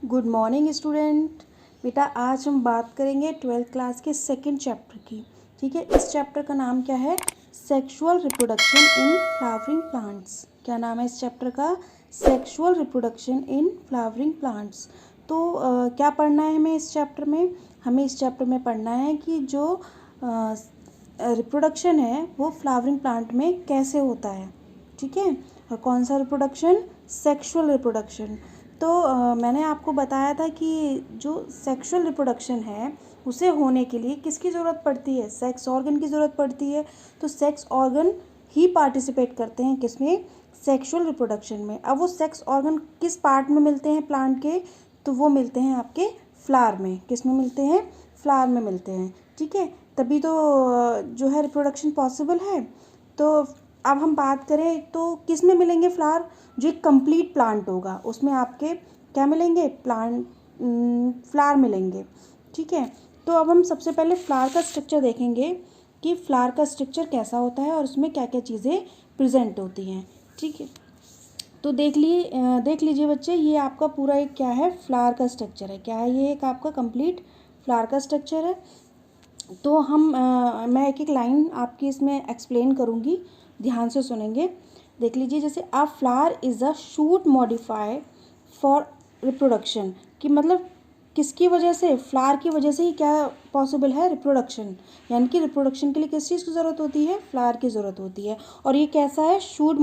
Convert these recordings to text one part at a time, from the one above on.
Good morning student. बेटा आज हम बात करेंगे 12th क्लास के सेकंड चैप्टर की। ठीक है, इस चैप्टर का नाम क्या है? Sexual reproduction in flowering plants. क्या नाम है इस चैप्टर का? Sexual reproduction in flowering plants. तो क्या पढ़ना है हमें इस चैप्टर में? हमें इस चैप्टर में पढ़ना है कि जो रिप्रोडक्शन है वो फ्लावरिंग प्लांट में कैसे होता है। ठीक है, और कौन सा रिप्रोडक्शन? Sexual reproduction. तो मैंने आपको बताया था कि जो सेक्सुअल रिप्रोडक्शन है उसे होने के लिए किसकी ज़रूरत पड़ती है? सेक्स ऑर्गन की ज़रूरत पड़ती है। तो सेक्स ऑर्गन ही पार्टिसिपेट करते हैं किसमें? सेक्सुअल रिप्रोडक्शन में। अब वो सेक्स ऑर्गन किस पार्ट में मिलते हैं प्लांट के? तो वो मिलते हैं आपके फ्लावर में। किस में मिलते हैं? फ्लावर में मिलते हैं। ठीक है, तभी तो जो है रिप्रोडक्शन पॉसिबल है। तो अब हम बात करें तो किस में मिलेंगे फ्लावर? जो एक कंप्लीट प्लांट होगा उसमें आपके क्या मिलेंगे? फ्लावर मिलेंगे। ठीक है, तो अब हम सबसे पहले फ्लावर का स्ट्रक्चर देखेंगे कि फ्लावर का स्ट्रक्चर कैसा होता है और उसमें क्या क्या चीज़ें प्रेजेंट होती हैं। ठीक है, तो देख लीजिए बच्चे, ये आपका पूरा एक क्या है? फ्लावर का स्ट्रक्चर है। क्या है ये? एक आपका कंप्लीट फ्लावर का स्ट्रक्चर है। तो मैं एक एक लाइन आपकी इसमें एक्सप्लेन करूँगी, ध्यान से सुनेंगे। देख लीजिए, जैसे अ flower is a shoot modify for reproduction, कि मतलब किसकी वजह से? फ्लावर की वजह से ही क्या पॉसिबल है? रिप्रोडक्शन। यानी कि रिप्रोडक्शन के लिए किस चीज़ की ज़रूरत होती है? फ्लावर की ज़रूरत होती है। और ये कैसा है? शूट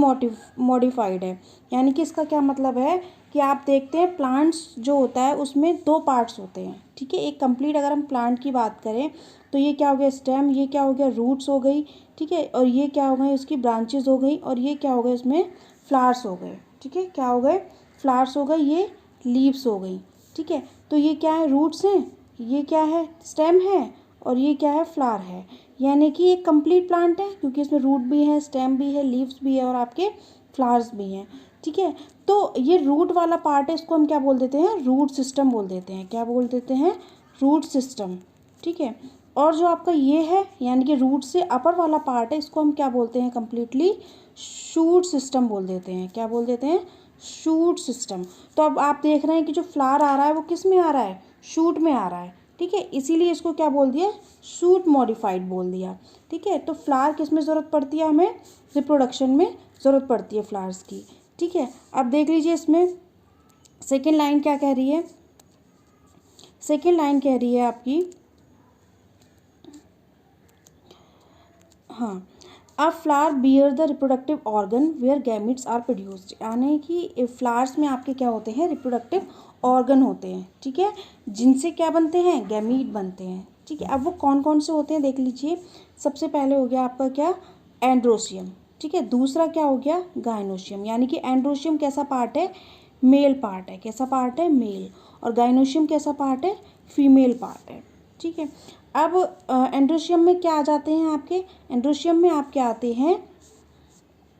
मॉडिफाइड है। यानी कि इसका क्या मतलब है कि आप देखते हैं प्लांट्स जो होता है उसमें दो पार्ट्स होते हैं। ठीक है, एक कंप्लीट अगर हम प्लांट की बात करें तो ये क्या हो गया? स्टेम। ये क्या हो गया? रूट्स हो गई। ठीक है, और ये क्या हो गई? उसकी ब्रांचेस हो गई। और ये क्या हो गए? इसमें फ्लावर्स हो गए। ठीक है, क्या हो गए? फ्लावर्स हो गए। ये लीव्स हो गई। ठीक है, तो ये क्या है? रूट्स हैं। ये क्या है? स्टेम है। और ये क्या है? फ्लावर है। यानी कि एक कंप्लीट प्लांट है क्योंकि इसमें रूट भी है, स्टेम भी है, लीव्स भी है और आपके फ्लावर्स भी हैं। ठीक है, तो ये रूट वाला पार्ट है, इसको हम क्या बोल देते हैं? रूट सिस्टम बोल देते हैं। क्या बोल देते हैं? Root system. ठीक है, और जो आपका ये है यानी कि रूट से अपर वाला पार्ट है, इसको हम क्या बोलते हैं? कंप्लीटली शूट सिस्टम बोल देते हैं। क्या बोल देते हैं? Shoot system. तो अब आप देख रहे हैं कि जो फ्लावर आ रहा है वो किस में आ रहा है? शूट में आ रहा है। ठीक है, इसीलिए इसको क्या बोल दिया? शूट मॉडिफाइड बोल दिया। ठीक है, तो फ्लावर किस में ज़रूरत पड़ती है? हमें रिप्रोडक्शन में ज़रूरत पड़ती है फ्लावर्स की। ठीक है, अब देख लीजिए इसमें सेकेंड लाइन क्या कह रही है? सेकेंड लाइन कह रही है आपकी, हाँ, a flower bear the reproductive organ where gametes are produced. यानी कि फ्लावर्स में आपके क्या होते हैं? रिप्रोडक्टिव ऑर्गन होते हैं। ठीक है, जिनसे क्या बनते हैं? गैमीट बनते हैं। ठीक है, अब वो कौन कौन से होते हैं देख लीजिए। सबसे पहले हो गया आपका क्या? एंड्रोशियम। ठीक है, दूसरा क्या हो गया? गाइनोशियम। यानी कि एंड्रोशियम कैसा पार्ट है? मेल पार्ट है। कैसा पार्ट है? मेल। और गाइनोशियम कैसा पार्ट है? फीमेल पार्ट है। ठीक है, अब एंड्रोशियम में क्या आ जाते हैं आपके? एंड्रोशियम में आपके आते हैं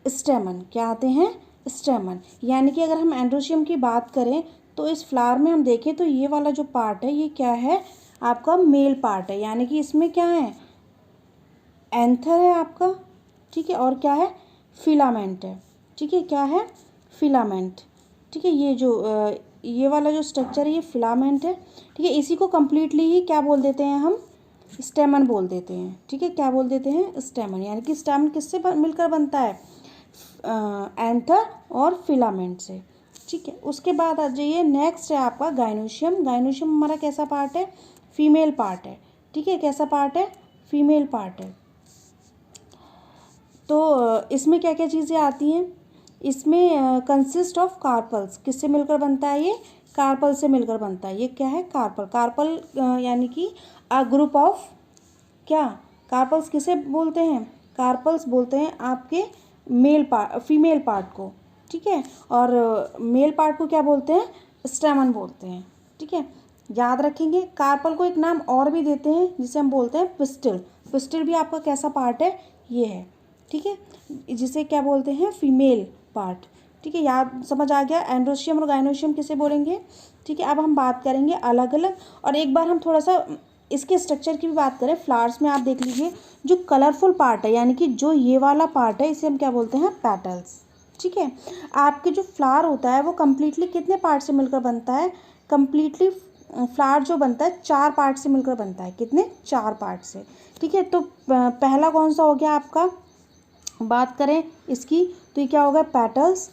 स्टेमन। क्या आते हैं? स्टेमन। यानी कि अगर हम एंड्रोशियम की बात करें तो इस फ्लावर में हम देखें तो ये वाला जो पार्ट है ये क्या है? आपका मेल पार्ट है। यानी कि इसमें क्या है? एंथर है आपका। ठीक है, और क्या है? फिलामेंट है। ठीक है, क्या है? फिलामेंट। ठीक है, ये वाला जो स्ट्रक्चर है ये फिलामेंट है। ठीक है, इसी को कम्प्लीटली ही क्या बोल देते हैं हम? स्टेमन बोल देते हैं। ठीक है, क्या बोल देते हैं? स्टेमन। यानी कि स्टेमन किससे मिलकर बनता है? एंथर और फिलामेंट से। ठीक है, उसके बाद आ जाइए, नेक्स्ट है आपका गाइनोशियम। गाइनोशियम हमारा कैसा पार्ट है? फीमेल पार्ट है। ठीक है, कैसा पार्ट है? फीमेल पार्ट है। तो इसमें क्या क्या चीज़ें आती हैं? इसमें कंसिस्ट ऑफ कार्पल्स। किससे मिलकर बनता है ये? कार्पल से मिलकर बनता है। ये क्या है? कार्पल। कार्पल यानी कि अ ग्रुप ऑफ क्या? कार्पल्स किसे बोलते हैं? कार्पल्स बोलते हैं आपके फीमेल पार्ट को। ठीक है, और मेल पार्ट को क्या बोलते हैं? स्टेमन बोलते हैं। ठीक है, याद रखेंगे। कार्पल को एक नाम और भी देते हैं जिसे हम बोलते हैं पिस्टिल। पिस्टिल भी आपका कैसा पार्ट है? ये है। ठीक है, जिसे क्या बोलते हैं? Female part. ठीक है, याद समझ आ गया? एंड्रोशियम और गाइनोशियम किसे बोलेंगे? ठीक है, अब हम बात करेंगे अलग अलग। और एक बार हम थोड़ा सा इसके स्ट्रक्चर की भी बात करें। फ्लावर्स में आप देख लीजिए जो कलरफुल पार्ट है यानी कि जो ये वाला पार्ट है इसे हम क्या बोलते हैं? पेटल्स। ठीक है, आपके जो फ्लावर होता है वो कम्प्लीटली कितने पार्ट से मिलकर बनता है? कम्प्लीटली फ्लावर जो बनता है 4 पार्ट से मिलकर बनता है। कितने? 4 पार्ट से। ठीक है, तो पहला कौन सा हो गया आपका, बात करें इसकी तो ये क्या होगा, पेटल्स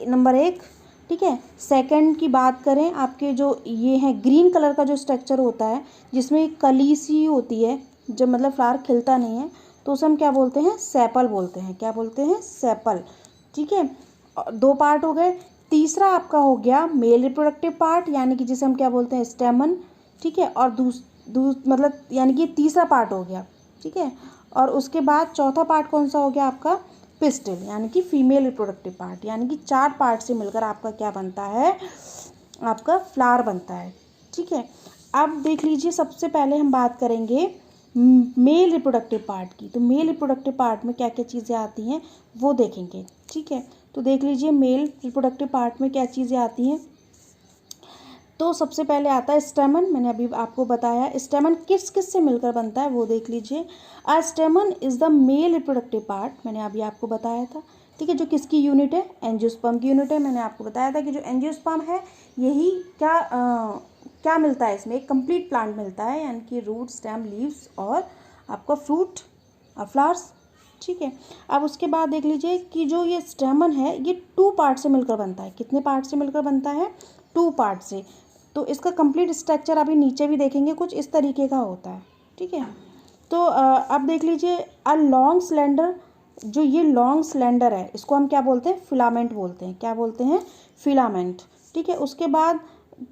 नंबर 1। ठीक है, सेकंड की बात करें आपके जो ये है ग्रीन कलर का जो स्ट्रक्चर होता है जिसमें एक कली सी होती है, जब मतलब फ्लावर खिलता नहीं है तो उसे हम क्या बोलते हैं, सेपल बोलते हैं। क्या बोलते हैं? सेपल। ठीक है, 2 पार्ट हो गए। तीसरा आपका हो गया मेल रिप्रोडक्टिव पार्ट, यानी कि जिसे हम क्या बोलते हैं, स्टेमन। ठीक है, और मतलब यानी कि तीसरा पार्ट हो गया। ठीक है, और उसके बाद चौथा पार्ट कौन सा हो गया आपका, पिस्टिल, यानी कि फीमेल रिप्रोडक्टिव पार्ट। यानी कि 4 पार्ट से मिलकर आपका क्या बनता है, आपका फ्लावर बनता है। ठीक है, अब देख लीजिए, सबसे पहले हम बात करेंगे मेल रिप्रोडक्टिव पार्ट की। तो मेल रिप्रोडक्टिव पार्ट में क्या क्या चीज़ें आती हैं वो देखेंगे। ठीक है, तो देख लीजिए मेल रिप्रोडक्टिव पार्ट में क्या चीज़ें आती हैं। तो सबसे पहले आता है स्टेमन। मैंने अभी आपको बताया स्टेमन किस किस से मिलकर बनता है वो देख लीजिए। A stamen is the male reproductive part, मैंने अभी आपको बताया था। ठीक है, जो किसकी यूनिट है, एंजियोस्पर्म की यूनिट है। मैंने आपको बताया था कि जो एंजियोस्पर्म है यही क्या मिलता है इसमें, एक कंप्लीट प्लांट मिलता है, यानी कि रूट, स्टेम, लीव्स और आपका फ्रूट और फ्लावर्स। ठीक है, अब उसके बाद देख लीजिए कि जो ये स्टेमन है ये 2 पार्ट से मिलकर बनता है। कितने पार्ट से मिलकर बनता है, 2 पार्ट से। तो इसका कंप्लीट स्ट्रक्चर अभी नीचे भी देखेंगे, कुछ इस तरीके का होता है। ठीक है, तो अब देख लीजिए अ लॉन्ग सिलेंडर, जो ये लॉन्ग सिलेंडर है इसको हम क्या बोलते हैं, फिलामेंट बोलते हैं। क्या बोलते हैं, फिलामेंट। ठीक है, उसके बाद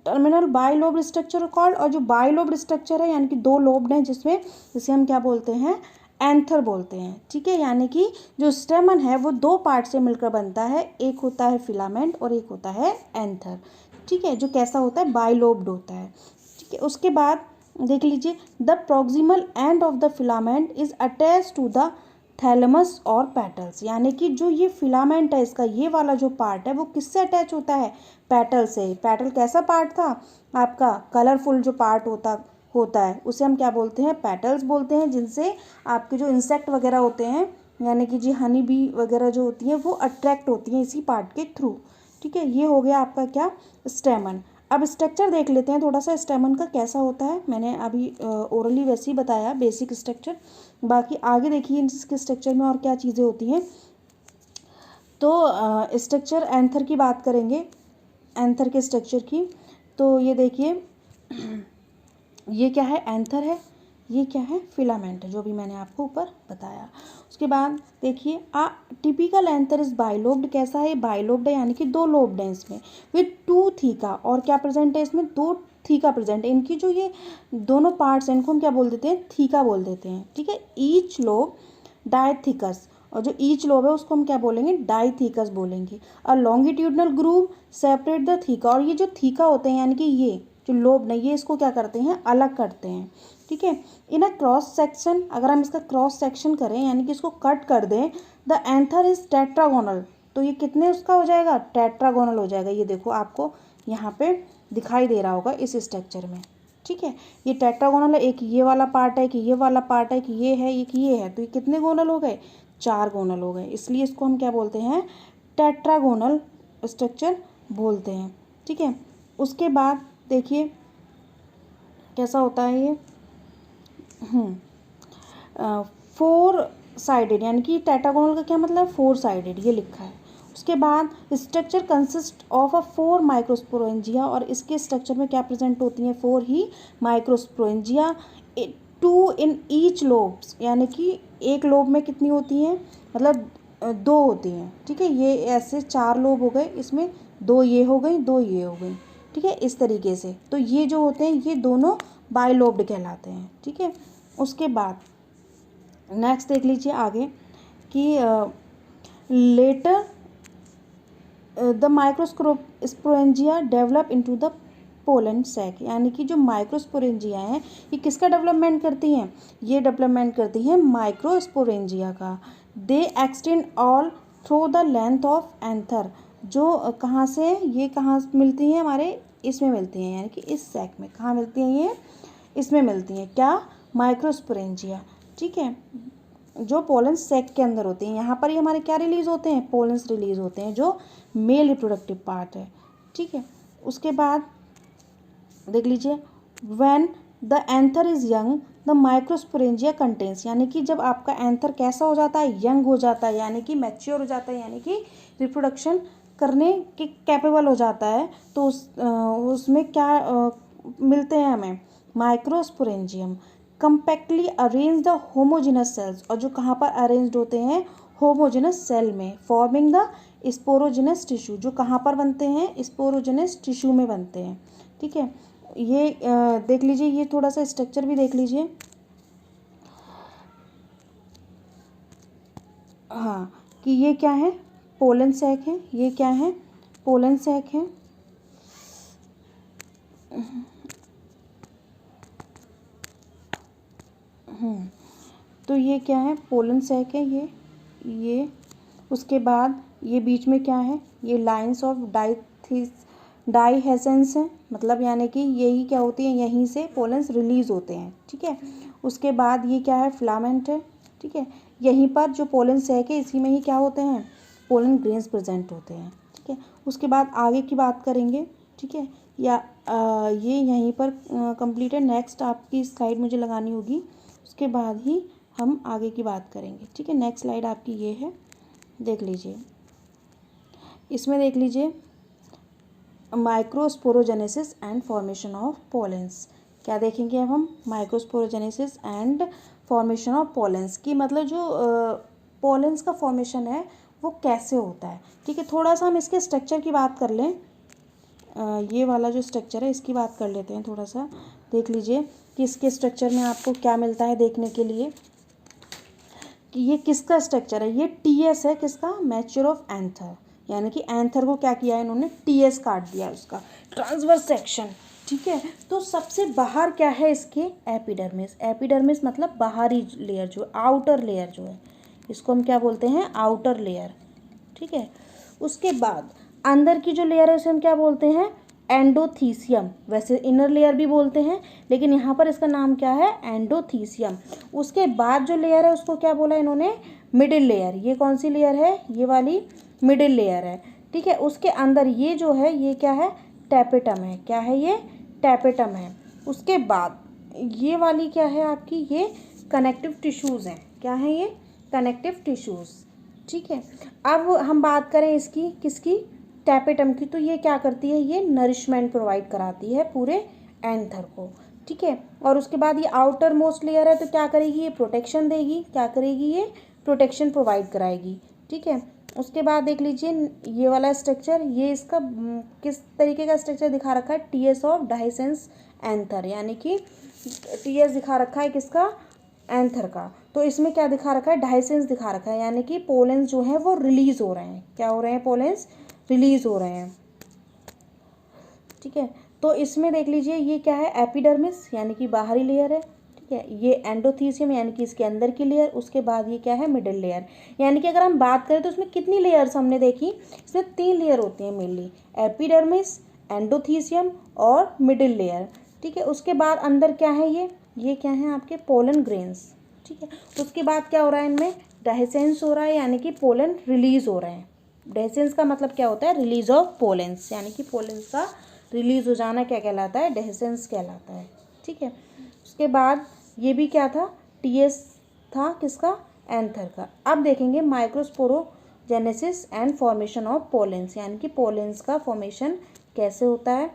टर्मिनल बाइलोब्ड स्ट्रक्चर कॉल्ड, और जो बाइलोब्ड स्ट्रक्चर है यानी कि 2 लोब्ड हैं जिसमें, जिसे हम क्या बोलते हैं, एंथर बोलते हैं। ठीक है, यानी कि जो स्टेमन है वो 2 पार्ट से मिलकर बनता है, एक होता है फिलामेंट और एक होता है एंथर। ठीक है, जो कैसा होता है, बाइलोब्ड होता है। ठीक है, उसके बाद देख लीजिए the proximal end of the filament is attach to the thalamus और पेटल्स, यानी कि जो ये फिलामेंट है इसका ये वाला जो पार्ट है वो किससे अटैच होता है, पेटल से। पेटल कैसा पार्ट था आपका, कलरफुल जो पार्ट होता है उसे हम क्या बोलते हैं, पेटल्स बोलते हैं, जिनसे आपके जो इंसेक्ट वगैरह होते हैं यानी कि जी हनी बी वगैरह जो होती हैं वो अट्रैक्ट होती हैं इसी पार्ट के थ्रू। ठीक है, ये हो गया आपका क्या, स्टेमन। अब स्ट्रक्चर देख लेते हैं थोड़ा सा स्टेमन का कैसा होता है। मैंने अभी ओरली वैसे ही बताया बेसिक स्ट्रक्चर, बाकी आगे देखिए इसके स्ट्रक्चर में और क्या चीज़ें होती हैं। तो स्ट्रक्चर एंथर की बात करेंगे, एंथर के स्ट्रक्चर की। तो ये देखिए ये क्या है, एंथर है, ये क्या है, फिलामेंट है, जो भी मैंने आपको ऊपर बताया। उसके बाद देखिए टिपिकल एंथर इज बाइलोब्ड, कैसा है, बाइलोब्ड है, यानी कि 2 लोब्ड हैं इसमें, विथ 2 थीका, और क्या प्रेजेंट है इसमें, 2 थीका प्रेजेंट है। इनकी जो ये दोनों पार्ट्स हैं इनको हम क्या बोल देते हैं, थीका बोल देते हैं। ठीक है, ईच लोब डायथीकस, और जो ईच लोब है उसको हम क्या बोलेंगे, डाइथीकस बोलेंगे। और longitudinal groove separate the theca, और ये जो थीका होते हैं यानी कि ये जो लोब नहीं, ये इसको क्या करते हैं, अलग करते हैं। ठीक है, इन अ क्रॉस सेक्शन, अगर हम इसका क्रॉस सेक्शन करें यानी कि इसको कट कर दें, द एंथर इज टेट्रागोनल, तो ये कितने उसका हो जाएगा, टेट्रागोनल हो जाएगा। ये देखो आपको यहाँ पे दिखाई दे रहा होगा इस स्ट्रक्चर में। ठीक है, ये टेट्रागोनल है, एक ये वाला पार्ट है, कि ये वाला पार्ट है, कि ये है, एक ये है, तो ये कितने गोनल हो गए, 4 गोनल हो गए, इसलिए इसको हम क्या बोलते हैं, टेट्रागोनल स्ट्रक्चर बोलते हैं। ठीक है, उसके बाद देखिए कैसा होता है ये, 4 साइडेड, यानी कि टेट्रागोनल का क्या मतलब, 4 साइडेड, ये लिखा है। उसके बाद structure consist of a 4 microsporangia, और इसके स्ट्रक्चर में क्या प्रेजेंट होती हैं, 4 ही माइक्रोस्पोरेंजिया, 2 इन ईच लोब्स, यानी कि एक लोब में कितनी होती हैं, मतलब 2 होती हैं। ठीक है, ये ऐसे 4 लोब हो गए, इसमें 2 ये हो गई, 2 ये हो गई। ठीक है, इस तरीके से, तो ये जो होते हैं ये दोनों बाइलोब्ड कहलाते हैं। ठीक है, उसके बाद नेक्स्ट देख लीजिए आगे कि later the microsporangia develop into the pollen sac, यानी कि जो माइक्रोस्पोरेंजिया हैं ये किसका डेवलपमेंट करती हैं, ये डेवलपमेंट करती हैं माइक्रोस्पोरेंजिया का। दे extend all through the length of anther, जो कहाँ से, ये कहाँ मिलती हैं, हमारे इसमें मिलती हैं, यानी कि इस सैक में, कहाँ मिलती हैं ये, इसमें मिलती हैं, क्या, माइक्रोस्पोरेंजिया। ठीक है, जो पोलन सैक के अंदर होते हैं, यहाँ पर ही हमारे क्या रिलीज़ होते हैं, पोलन्स रिलीज़ होते हैं, जो मेल रिप्रोडक्टिव पार्ट है। ठीक है, उसके बाद देख लीजिए, when the anther is young the microsporangia contains, यानी कि जब आपका एंथर कैसा हो जाता है, यंग हो जाता है, यानी कि मैच्योर हो जाता है, यानी कि रिप्रोडक्शन करने के कैपेबल हो जाता है, तो उसमें क्या मिलते हैं हमें, microsporangium compactly arrange the homogenous cells, और जो कहाँ पर अरेंज्ड होते हैं, होमोजेनस सेल में, फॉर्मिंग द स्पोरोजेनस टिश्यू, जो कहाँ पर बनते हैं, स्पोरोजेनस टिश्यू में बनते हैं। ठीक है, ये देख लीजिए, ये थोड़ा सा स्ट्रक्चर भी देख लीजिए। हाँ, कि ये क्या है, पोलन सैक है, ये क्या है, पोलन सैक है। तो ये क्या है, पोलन सैक है ये उसके बाद ये बीच में क्या है, ये लाइंस ऑफ डाइहेसेंस है, मतलब यानी कि यही क्या होती है, यहीं से पोलन्स रिलीज होते हैं। ठीक है, उसके बाद ये क्या है, फिलामेंट है। ठीक है, यहीं पर जो पोलन सैक है इसी में ही क्या होते हैं, पोलन ग्रेन्स प्रेजेंट होते हैं। ठीक है, उसके बाद आगे की बात करेंगे। ठीक है, या ये यहीं पर कंप्लीट है। नेक्स्ट आपकी स्लाइड मुझे लगानी होगी, उसके बाद ही हम आगे की बात करेंगे। ठीक है, नेक्स्ट स्लाइड आपकी ये है, देख लीजिए। इसमें देख लीजिए, microsporogenesis and formation of pollens. क्या देखेंगे अब हम, microsporogenesis and formation of pollens की, मतलब जो पोलेंस का फॉर्मेशन है वो कैसे होता है। ठीक है, थोड़ा सा हम इसके स्ट्रक्चर की बात कर लें। ये वाला जो स्ट्रक्चर है इसकी बात कर लेते हैं थोड़ा सा। देख लीजिए कि इसके स्ट्रक्चर में आपको क्या मिलता है देखने के लिए, कि ये किसका स्ट्रक्चर है, ये टीएस है, किसका, मैच्योर ऑफ एंथर, यानी कि एंथर को क्या किया है इन्होंने, टीएस काट दिया उसका, ट्रांसवर्स सेक्शन। ठीक है, तो सबसे बाहर क्या है इसके, एपिडर्मिस। एपिडर्मिस मतलब बाहरी लेयर, जो आउटर लेयर जो है, इसको हम क्या बोलते हैं, आउटर लेयर। ठीक है, उसके बाद अंदर की जो लेयर है उसे हम क्या बोलते हैं, एंडोथीसियम। वैसे इनर लेयर भी बोलते हैं, लेकिन यहाँ पर इसका नाम क्या है, एंडोथीसियम। उसके बाद जो लेयर है उसको क्या बोला इन्होंने, मिडिल लेयर। ये कौन सी लेयर है, ये वाली मिडिल लेयर है। ठीक है, उसके अंदर ये जो है ये क्या है, टैपेटम है। क्या है ये, टैपेटम है। उसके बाद ये वाली क्या है आपकी, ये कनेक्टिव टिश्यूज़ हैं। क्या है ये, कनेक्टिव टिश्यूज़। ठीक है, अब हम बात करें इसकी, किसकी, टैपेटम की, तो ये क्या करती है, ये नरिशमेंट प्रोवाइड कराती है पूरे एंथर को। ठीक है, और उसके बाद ये आउटर मोस्ट लेयर है, तो क्या करेगी, ये प्रोटेक्शन देगी। क्या करेगी, ये प्रोटेक्शन प्रोवाइड कराएगी। ठीक है, उसके बाद देख लीजिए ये वाला स्ट्रक्चर, ये इसका किस तरीके का स्ट्रक्चर दिखा रखा है, टीएस ऑफ डाइसेंस एंथर, यानी कि टीएस दिखा रखा है किसका, एंथर का। तो इसमें क्या दिखा रखा है, डाइसेंस दिखा रखा है, यानी कि पोलेंस जो है वो रिलीज हो रहे हैं। क्या हो रहे हैं, पोलेंस रिलीज हो रहे हैं। ठीक है, तो इसमें देख लीजिए ये क्या है, एपिडर्मिस यानी कि बाहरी लेयर है। ठीक है, ये एंडोथीसियम यानी कि इसके अंदर की लेयर। उसके बाद ये क्या है, मिडिल लेयर। यानी कि अगर हम बात करें तो इसमें कितनी लेयर्स हमने देखी, इसमें 3 लेयर होती हैं मेनली, एपिडर्मिस, एंडोथीसियम और मिडिल लेयर। ठीक है, उसके बाद अंदर क्या है, ये क्या है आपके, पोलन ग्रेन्स। ठीक है, उसके बाद क्या हो रहा है, इनमें डाइसेंस हो रहा है, यानी कि पोलन रिलीज हो रहे हैं। डेसेंस का मतलब क्या होता है, रिलीज ऑफ पोलेंस, यानी कि पोलेंस का रिलीज हो जाना क्या कहलाता है, डेसेंस कहलाता है। ठीक है, उसके बाद ये भी क्या था, टीएस था, किसका, एंथर का। अब देखेंगे microsporogenesis and formation of pollens, यानी कि पोलेंस का फॉर्मेशन कैसे होता है।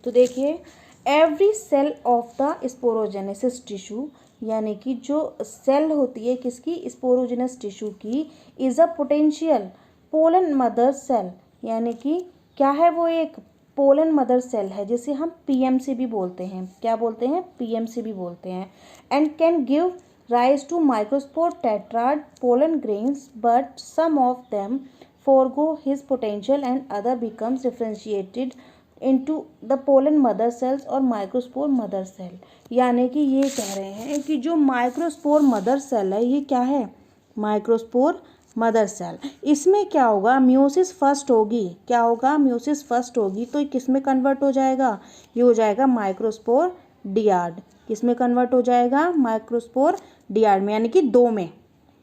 तो देखिए, every cell of the sporogenesis tissue, यानी कि जो सेल होती है किसकी, स्पोरोजेनस टिश्यू की, is a potential pollen mother cell, यानी कि क्या है, वो एक पोलन मदर सेल है, जिसे हम पीएमसी भी बोलते हैं। क्या बोलते हैं, पीएमसी भी बोलते हैं। And can give rise to microspore tetrad pollen grains, but some of them forego his potential and other becomes differentiated into the pollen mother cells और माइक्रोस्पोर मदर सेल। यानी कि ये कह रहे हैं कि जो माइक्रोस्पोर मदर सेल है, ये क्या है, माइक्रोस्पोर मदर सेल। इसमें क्या होगा, म्यूसिस फर्स्ट होगी। क्या होगा, म्यूसिस फर्स्ट होगी, तो किस में कन्वर्ट हो जाएगा, ये हो जाएगा माइक्रोस्पोर डियाड। किस में कन्वर्ट हो जाएगा, माइक्रोस्पोर डियाड में, यानी कि 2 में।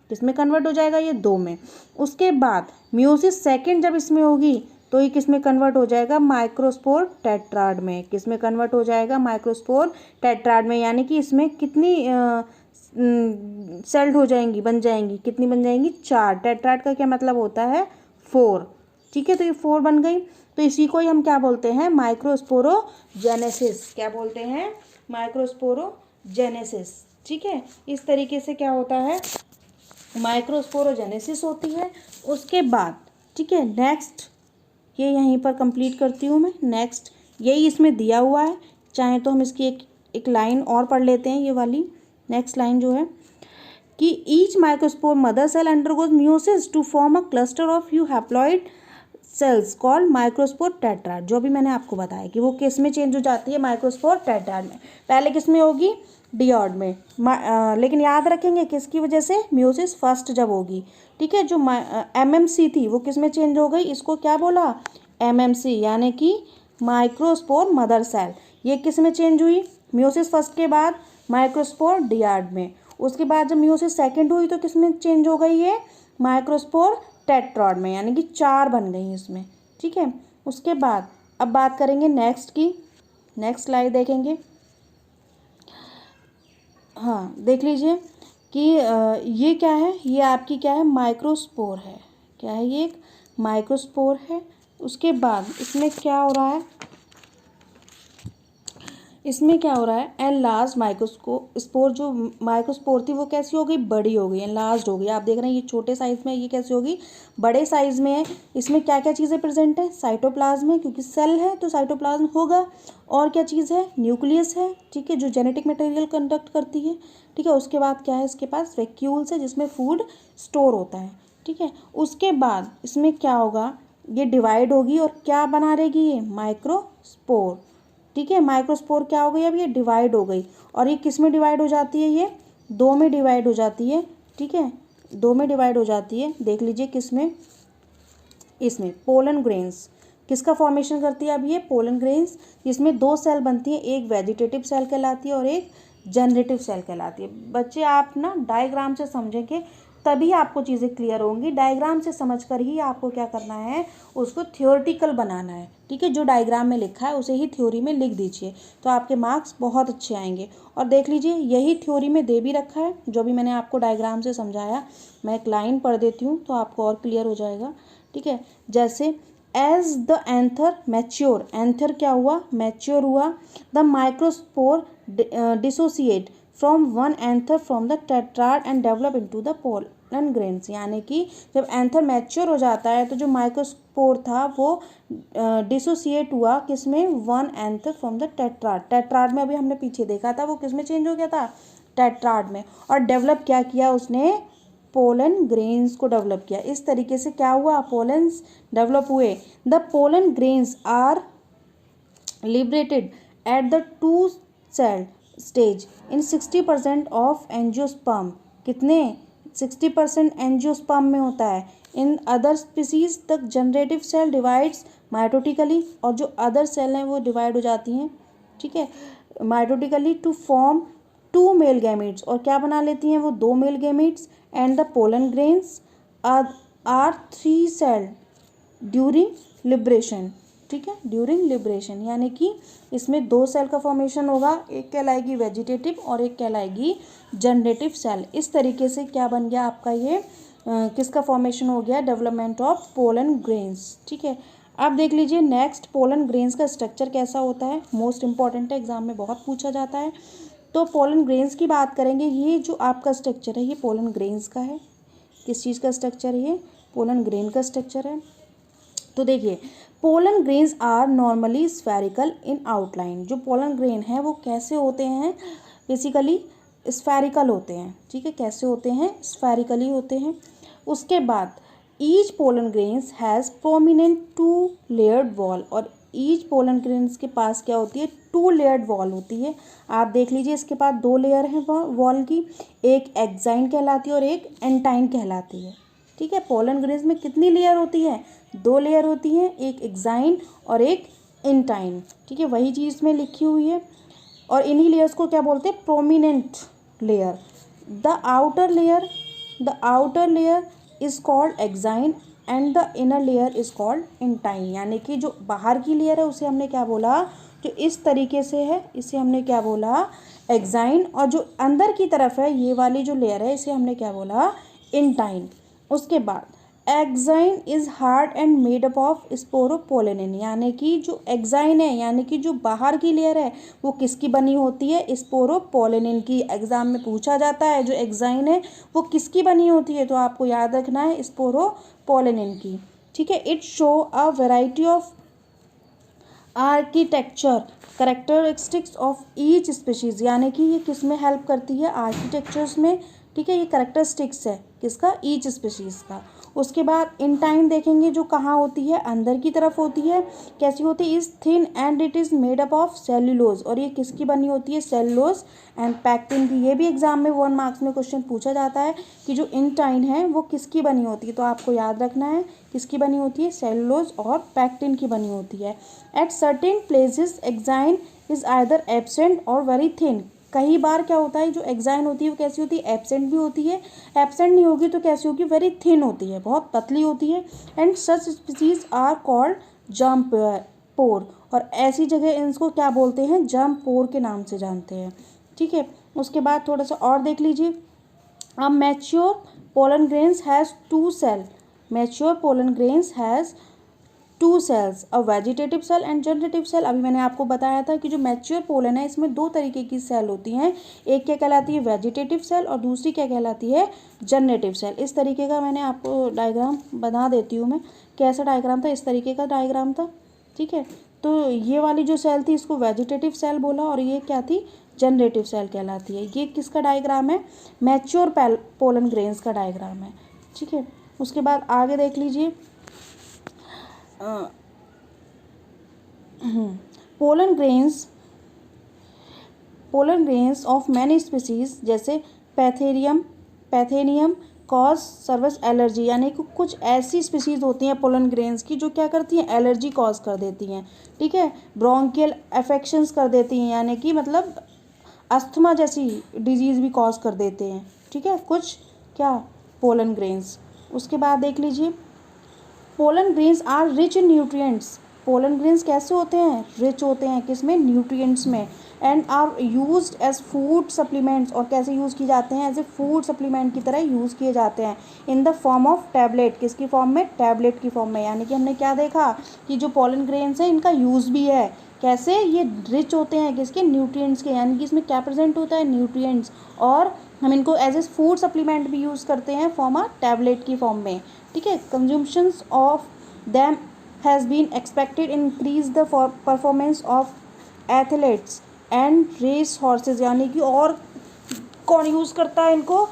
किस में कन्वर्ट हो जाएगा, ये 2 में। उसके बाद म्यूसिस सेकंड जब इसमें होगी तो ये किस में कन्वर्ट हो जाएगा, माइक्रोस्पोर टेट्राड में। किस में कन्वर्ट हो जाएगा, माइक्रोस्पोर टेट्राड में। यानी कि इसमें कितनी सेल्ड हो जाएंगी, बन जाएंगी, कितनी बन जाएंगी, 4। टेट्राड का क्या मतलब होता है, 4। ठीक है, तो ये 4 बन गई। तो इसी को ही हम क्या बोलते हैं, माइक्रोस्पोरोजेनेसिस। क्या बोलते हैं, माइक्रोस्पोरोजेनेसिस। ठीक है, इस तरीके से क्या होता है, माइक्रोस्पोरोजेनेसिस होती है। उसके बाद ठीक है, नेक्स्ट ये यहीं पर कंप्लीट करती हूँ मैं। नेक्स्ट यही इसमें दिया हुआ है, चाहे तो हम इसकी एक लाइन और पढ़ लेते हैं, ये वाली नेक्स्ट लाइन जो है कि each microspore mother cell undergoes meiosis to form a cluster of you haploid cells called microspore tetrad. जो भी मैंने आपको बताया कि वो किस में चेंज हो जाती है, माइक्रोस्पोर टेट्राड में। पहले किस में होगी, डियोड में। लेकिन याद रखेंगे किसकी वजह से, मियोसिस फर्स्ट जब होगी। ठीक है, जो एमएमसी थी वो किस में चेंज हो गई, इसको क्या बोला, एमएमसी, यानी कि माइक्रोस्पोर मदर सेल। ये किस में चेंज हुई, मियोसिस फर्स्ट के बाद माइक्रोस्पोर डियाड में। उसके बाद जब मियोसिस सेकंड हुई तो किस में चेंज हो गई, ये माइक्रोस्पोर टेट्राड में, यानी कि 4 बन गई इसमें। ठीक है, उसके बाद अब बात करेंगे नेक्स्ट की। नेक्स्ट स्लाइड देखेंगे। हाँ, देख लीजिए कि ये क्या है, ये आपकी क्या है, माइक्रोस्पोर है। क्या है, ये एक माइक्रोस्पोर है। उसके बाद इसमें क्या हो रहा है, इसमें क्या हो रहा है, एनलार्ज माइक्रोस्पोर। जो माइक्रोस्पोर थी वो कैसी हो गई, बड़ी हो गई, एनलार्ज हो गई। आप देख रहे हैं ये छोटे साइज में, ये कैसी होगी, बड़े साइज में है। इसमें क्या क्या चीज़ें प्रेजेंट है, साइटोप्लाज्म है, क्योंकि सेल है तो साइटोप्लाज्म होगा। और क्या चीज़ है, न्यूक्लियस है। ठीक है, जो जेनेटिक मटेरियल कंडक्ट करती है। ठीक है, उसके बाद क्या है, इसके पास वैक्यूल्स है जिसमें फूड स्टोर होता है। ठीक है, उसके बाद इसमें क्या होगा, ये डिवाइड होगी और क्या बना रहेगी, ये माइक्रोस्पोर। ठीक है, माइक्रोस्पोर क्या हो गई, अब ये डिवाइड हो गई। और ये किस में डिवाइड हो जाती है, ये 2 में डिवाइड हो जाती है। ठीक है, 2 में डिवाइड हो जाती है। देख लीजिए किस में, इसमें पोलन ग्रेन्स किसका फॉर्मेशन करती है, अब ये पोलन ग्रेन्स। इसमें 2 सेल बनती है, एक वेजिटेटिव सेल कहलाती है और एक जनरेटिव सेल कहलाती है। बच्चे आप ना डायग्राम से समझेंगे तभी आपको चीज़ें क्लियर होंगी। डायग्राम से समझकर ही आपको क्या करना है, उसको थ्योरेटिकल बनाना है। ठीक है, जो डायग्राम में लिखा है उसे ही थ्योरी में लिख दीजिए, तो आपके मार्क्स बहुत अच्छे आएंगे। और देख लीजिए यही थ्योरी में दे भी रखा है, जो भी मैंने आपको डायग्राम से समझाया। मैं एक लाइन पढ़ देती हूँ तो आपको और क्लियर हो जाएगा। ठीक है, जैसे as the anther mature, anther क्या हुआ, मैच्योर हुआ, the microspore dissociate from one anther from the tetrad and develop into the pollen grains. यानी कि जब एंथर मैच्योर हो जाता है तो जो माइक्रोस्पोर था वो डिसोसिएट हुआ किसमें, one anther from the tetrad. Tetrad में अभी हमने पीछे देखा था वो किसमें चेंज हो गया था, टेट्राड में। और डेवलप क्या किया उसने, पोलन ग्रेन्स को डेवलप किया। इस तरीके से क्या हुआ, पोलन्स डेवलप हुए। The pollen grains are liberated at the 2 cell stage in 60% of angiosperm. कितने, 60% एंजियोस्पर्म में होता है। In other species the generative cell divides mitotically, और जो अदर सेल हैं वो डिवाइड हो जाती हैं। ठीक है, mitotically to form 2 male gametes, और क्या बना लेती हैं वो, 2 male gametes. And the pollen grains are 3 cell during liberation. ठीक है, ड्यूरिंग लिब्रेशन, यानी कि इसमें 2 सेल का फॉर्मेशन होगा, एक कहलाएगी वेजिटेटिव और एक कहलाएगी जनरेटिव सेल। इस तरीके से क्या बन गया आपका ये किसका फॉर्मेशन हो गया, डेवलपमेंट ऑफ पोलन ग्रेन्स। ठीक है, अब देख लीजिए नेक्स्ट, पोलन ग्रेन्स का स्ट्रक्चर कैसा होता है, मोस्ट इंपॉर्टेंट है, एग्जाम में बहुत पूछा जाता है। तो पोलन ग्रेन्स की बात करेंगे। ये जो आपका स्ट्रक्चर है ये पोलन ग्रेन्स का है। किस चीज़ का स्ट्रक्चर है, ये पोलन ग्रेन का स्ट्रक्चर है। तो देखिए pollen grains are normally spherical in outline. जो पोलन ग्रेन है वो कैसे होते हैं, बेसिकली स्फेरिकल होते हैं। ठीक है, कैसे होते हैं, स्फेरिकली होते हैं। उसके बाद each pollen grains has prominent 2 layered wall, और ईच पोलन ग्रेन्स के पास क्या होती है, 2 लेयर्ड वॉल होती है। आप देख लीजिए इसके पास 2 लेयर हैं वॉल की, एक एक्साइन कहलाती है और एक एंटाइन कहलाती है। ठीक है, पोलन ग्रेन्स में कितनी लेयर होती है, 2 लेयर होती हैं, एक एक्साइन और एक एंटाइन। ठीक है, वही चीज़ में लिखी हुई है। और इन्हीं लेयर्स को क्या बोलते हैं, prominent layer. The outer layer is called exine and the inner layer is called intine, यानी कि जो बाहर की लेयर है उसे हमने क्या बोला, जो इस तरीके से है इसे हमने क्या बोला, एक्साइन, और जो अंदर की तरफ है ये वाली जो लेयर है इसे हमने क्या बोला, इंटाइन। उसके बाद exine is hard and made up of sporopollenin, यानी कि जो एक्साइन है यानी कि जो बाहर की लेयर है वो किसकी बनी होती है, स्पोरोपोलेनिन की। एग्जाम में पूछा जाता है जो एक्साइन है वो किसकी बनी होती है, तो आपको याद रखना है स्पोरोपोलेनिन की, ठीक है। It show a variety of architecture characteristics of each species, यानी कि ये किस में हेल्प करती है, आर्किटेक्चर्स में, ठीक है। ये करेक्टरिस्टिक्स है किसका, ईच स्पीशीज़ का। उसके बाद इंटाइन देखेंगे जो कहाँ होती है, अंदर की तरफ होती है। कैसी होती है, is thin and it is made up of cellulose, और ये किसकी बनी होती है, सेल्यूलोज एंड पैक्टिन की। ये भी एग्जाम में 1 मार्क्स में क्वेश्चन पूछा जाता है कि जो इंटाइन है वो किसकी बनी होती है, तो आपको याद रखना है किसकी बनी होती है, सेल्यूलोज और पैक्टिन की बनी होती है। At certain places exine is either absent और वेरी थिन, कई बार क्या होता है जो एक्साइन होती है वो कैसी होती है, एब्सेंट भी होती है, एब्सेंट नहीं होगी तो कैसी होगी, वेरी थिन होती है, बहुत पतली होती है। And such species are called jump pore, और ऐसी जगह इनको क्या बोलते हैं, जम्प पोर के नाम से जानते हैं, ठीक है। उसके बाद थोड़ा सा और देख लीजिए, अब mature pollen grains has 2 cell, mature pollen grains has 2 cells, a vegetative cell and generative cell. अभी मैंने आपको बताया था कि जो मैच्योर पोलन है इसमें 2 तरीके की सेल होती हैं, एक क्या कहलाती है, वेजिटेटिव सेल, और दूसरी क्या कहलाती है, जनरेटिव सेल। इस तरीके का मैंने आपको डायग्राम बना देती हूँ मैं, कैसा डायग्राम था, इस तरीके का डायग्राम था, ठीक है। तो ये वाली जो सेल थी इसको वेजिटेटिव सेल बोला, और ये क्या थी, जनरेटिव सेल कहलाती है। ये किसका डायग्राम है, मैच्योर पोलन ग्रेन्स का डायग्राम है, ठीक है। उसके बाद आगे देख लीजिए, pollen grains of many species जैसे पैथेनियम कॉज सर्वस एलर्जी, यानी कि कुछ ऐसी स्पीसीज होती हैं पोलन ग्रेन्स की जो क्या करती हैं, एलर्जी कॉज कर देती हैं, ठीक है। ब्रोंकियल अफेक्शंस कर देती हैं, यानी कि मतलब अस्थमा जैसी डिजीज़ भी कॉज कर देते हैं, ठीक है, कुछ क्या, पोलन ग्रेन्स। उसके बाद देख लीजिए, pollen grains are rich in nutrients, pollen grains कैसे होते हैं, रिच होते हैं किसमें, न्यूट्रिएंट्स में। And are used as food supplements, और कैसे यूज़ किए जाते हैं, एज ए फूड सप्लीमेंट की तरह यूज़ किए जाते हैं। In the form of tablet, किसकी फॉर्म में, टैबलेट की फॉर्म में। यानी कि हमने क्या देखा कि जो पोलन ग्रेन्स हैं इनका यूज़ भी है, कैसे, ये रिच होते हैं किसके, न्यूट्रिएंट्स के, यानी कि इसमें क्या प्रेजेंट होता है, न्यूट्रिएंट्स, और हम इनको एज ए फूड सप्लीमेंट भी यूज़ करते हैं फॉर्म ऑफ टैबलेट की फॉर्म में, ठीक है। Consumptions of them has been expected increase the performance of athletes and race horses, यानी कि और कौन यूज़ करता है इनको,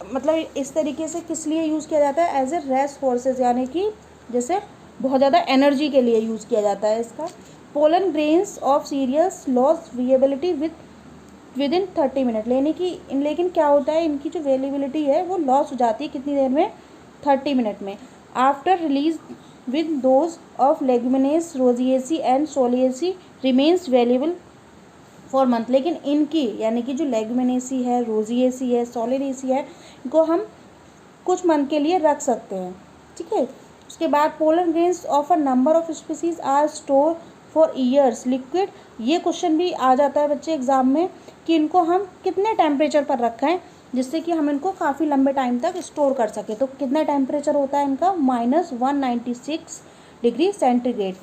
मतलब इस तरीके से किस लिए यूज़ किया जाता है, एज ए रेस हॉर्सेज, यानी कि जैसे बहुत ज़्यादा एनर्जी के लिए यूज़ किया जाता है इसका। Pollen grains of serious loss viability within 30 minute, लेकिन क्या होता है, इनकी जो वेलेबिलिटी है वो लॉस हो जाती है कितनी देर में, 30 मिनट में। After release with those of Leguminosae Rosaceae and Solanaceae remains viable for month, लेकिन इनकी यानी कि जो लेग्यूमिनेसी है, रोजिएसी है, सोलिएसी है, इनको हम कुछ मंथ के लिए रख सकते हैं, ठीक है। उसके बाद pollen grains of a number of species are store for years liquid, ये क्वेश्चन भी आ जाता है बच्चे एग्जाम में कि इनको हम कितने टेम्परेचर पर रखें जिससे कि हम इनको काफ़ी लंबे टाइम तक स्टोर कर सकें। तो कितना टेम्परेचर होता है इनका, -196 डिग्री सेंटीग्रेड।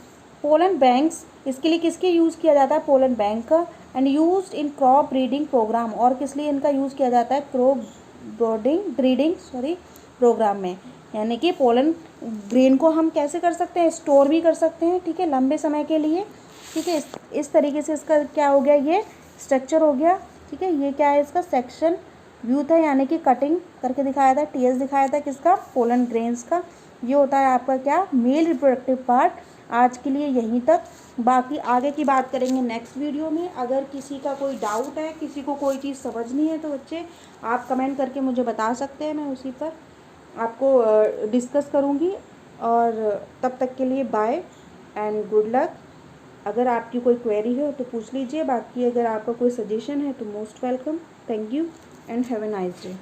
पोलन बैंक्स, इसके लिए किसके यूज़ किया जाता है, पोलन बैंक का। And used in crop breeding program, और किस लिए इनका यूज़ किया जाता है, क्रॉप ब्रीडिंग प्रोग्राम में। यानी कि पोलन ग्रेन को हम कैसे कर सकते हैं, स्टोर भी कर सकते हैं, ठीक है, लंबे समय के लिए, ठीक है। इस तरीके से इसका क्या हो गया, ये स्ट्रक्चर हो गया, ठीक है। ये क्या है, इसका सेक्शन व्यू था, यानी कि कटिंग करके दिखाया था, टीएस दिखाया था किसका, पोलन ग्रेन्स का। ये होता है आपका क्या, मेल रिप्रोडक्टिव पार्ट। आज के लिए यहीं तक, बाकी आगे की बात करेंगे नेक्स्ट वीडियो में। अगर किसी का कोई डाउट है, किसी को कोई चीज़ समझनी है तो बच्चे आप कमेंट करके मुझे बता सकते हैं, मैं उसी पर आपको डिस्कस करूँगी। और तब तक के लिए बाय एंड गुड लक। अगर आपकी कोई क्वेरी हो तो पूछ लीजिए, बाकी अगर आपका कोई सजेशन है तो most welcome. Thank you and have a nice day.